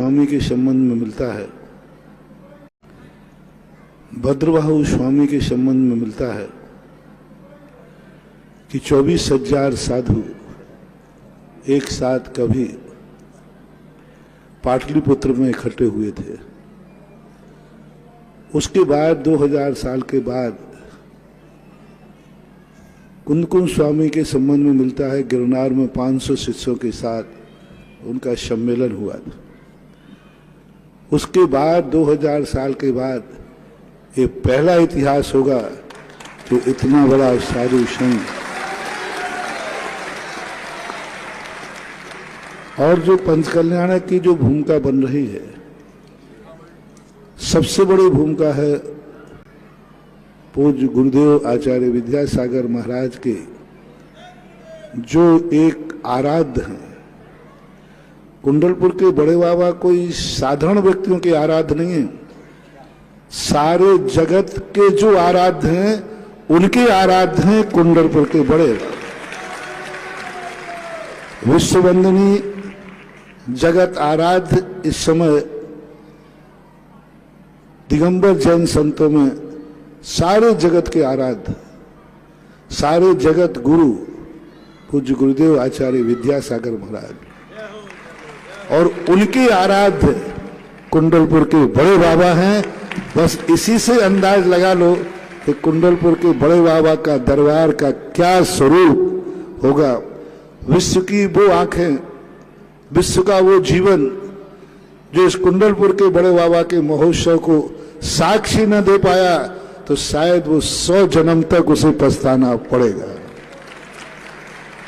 स्वामी के संबंध में मिलता है, भद्रबाहु स्वामी के संबंध में मिलता है कि 24,000 साधु एक साथ कभी पाटलिपुत्र में इकट्ठे हुए थे। उसके बाद 2000 साल के बाद कुंदकुंज स्वामी के संबंध में मिलता है, गिरनार में 500 शिष्यों के साथ उनका सम्मेलन हुआ था। उसके बाद 2000 साल के बाद ये पहला इतिहास होगा जो इतना बड़ा साधु संघ और जो पंचकल्याणक की जो भूमिका बन रही है, सबसे बड़ी भूमिका है पूज्य गुरुदेव आचार्य विद्यासागर महाराज के, जो एक आराध्य हैं। कुंडलपुर के बड़े बाबा कोई साधारण व्यक्तियों के आराध्य नहीं है, सारे जगत के जो आराध्य हैं उनके आराध्य हैं कुंडलपुर के बड़े बाबा। विश्ववंदनी जगत आराध्य इस समय दिगंबर जैन संतों में सारे जगत के आराध्य, सारे जगत गुरु पूज्य गुरुदेव आचार्य विद्यासागर महाराज, और उनके आराध्य कुंडलपुर के बड़े बाबा हैं। बस इसी से अंदाज लगा लो कि कुंडलपुर के बड़े बाबा का दरबार का क्या स्वरूप होगा। विश्व की वो आंखें, विश्व का वो जीवन जो इस कुंडलपुर के बड़े बाबा के महोत्सव को साक्षी न दे पाया, तो शायद वो 100 जन्म तक उसे पछताना पड़ेगा।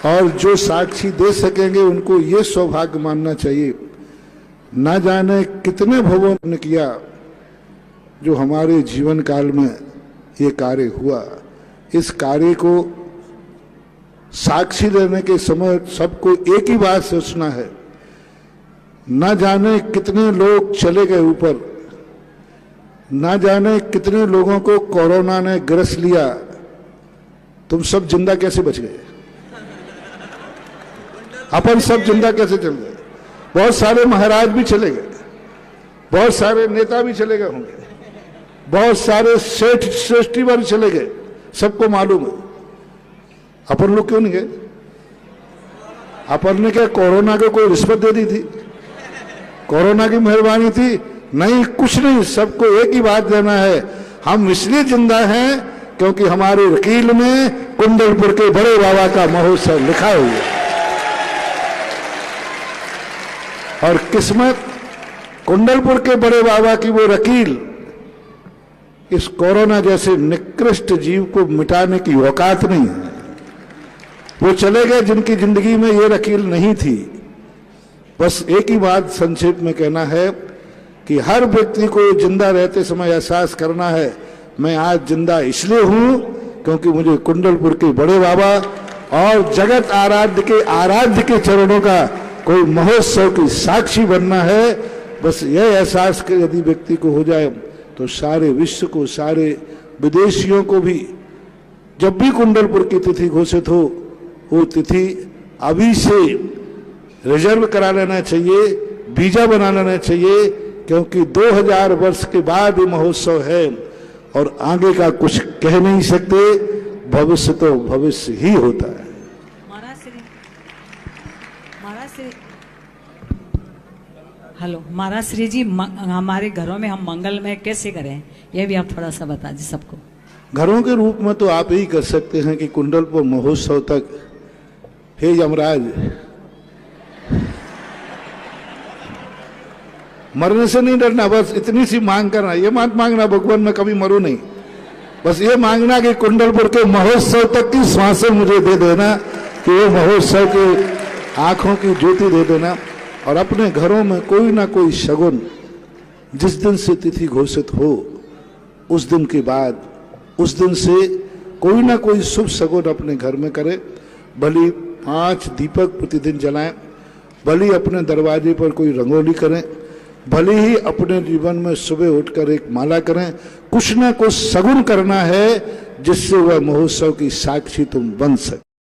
और जो साक्षी दे सकेंगे उनको ये सौभाग्य मानना चाहिए। ना जाने कितने भवों ने किया जो हमारे जीवन काल में ये कार्य हुआ। इस कार्य को साक्षी देने के समय सबको एक ही बात सोचना है, ना जाने कितने लोग चले गए ऊपर, ना जाने कितने लोगों को कोरोना ने ग्रस लिया, तुम सब जिंदा कैसे बच गए? अपन सब जिंदा कैसे चल गए? बहुत सारे महाराज भी चले गए, बहुत सारे नेता भी चले गए होंगे, बहुत सारे सेठ श्रेष्ठी भी चले गए, सबको मालूम है। अपन लोग क्यों नहीं गए? अपन ने क्या कोरोना को कोई रिश्वत दे दी थी? कोरोना की मेहरबानी थी? नहीं, कुछ नहीं। सबको एक ही बात देना है, हम इसलिए जिंदा हैं क्योंकि हमारे वकील में कुंडलपुर के बड़े बाबा का महोत्सव लिखा हुआ है। और किस्मत कुंडलपुर के बड़े बाबा की वो वकील इस कोरोना जैसे निकृष्ट जीव को मिटाने की औकात नहीं है। वो चले गए जिनकी जिंदगी में ये वकील नहीं थी। बस एक ही बात संक्षेप में कहना है कि हर व्यक्ति को जिंदा रहते समय एहसास करना है, मैं आज जिंदा इसलिए हूं क्योंकि मुझे कुंडलपुर के बड़े बाबा और जगत आराध्य के चरणों का कोई महोत्सव की साक्षी बनना है। बस यह एहसास कि यदि व्यक्ति को हो जाए तो सारे विश्व को, सारे विदेशियों को भी जब भी कुंडलपुर की तिथि घोषित हो, वो तिथि अभी से रिजर्व करा लेना चाहिए, वीजा बना लेना चाहिए, क्योंकि 2000 वर्ष के बाद ये महोत्सव है और आगे का कुछ कह नहीं सकते। भविष्य तो भविष्य ही होता है। हेलो महाराज श्री जी, हमारे घरों में हम मंगलमय कैसे करें, यह भी आप थोड़ा सा बता दीजिए सबको। घरों के रूप में तो आप ही कर सकते हैं कि कुंडलपुर महोत्सव तक, हे यमराज, मरने से नहीं डरना, बस इतनी सी मांग करना। ये मत मांगना भगवान मैं कभी मरूं नहीं, बस ये मांगना कि कुंडलपुर के महोत्सव तक की सांसें मुझे दे देना, कि वो महोत्सव के आंखों की ज्योति दे देना। और अपने घरों में कोई ना कोई शगुन, जिस दिन से तिथि घोषित हो उस दिन के बाद, उस दिन से कोई ना कोई शुभ शगुन अपने घर में करें। भली 5 दीपक प्रतिदिन जलाएं, भली अपने दरवाजे पर कोई रंगोली करें, भले ही अपने जीवन में सुबह उठकर एक माला करें। कुछ ना कुछ शगुन करना है जिससे वह महोत्सव की साक्षी तुम बन सके।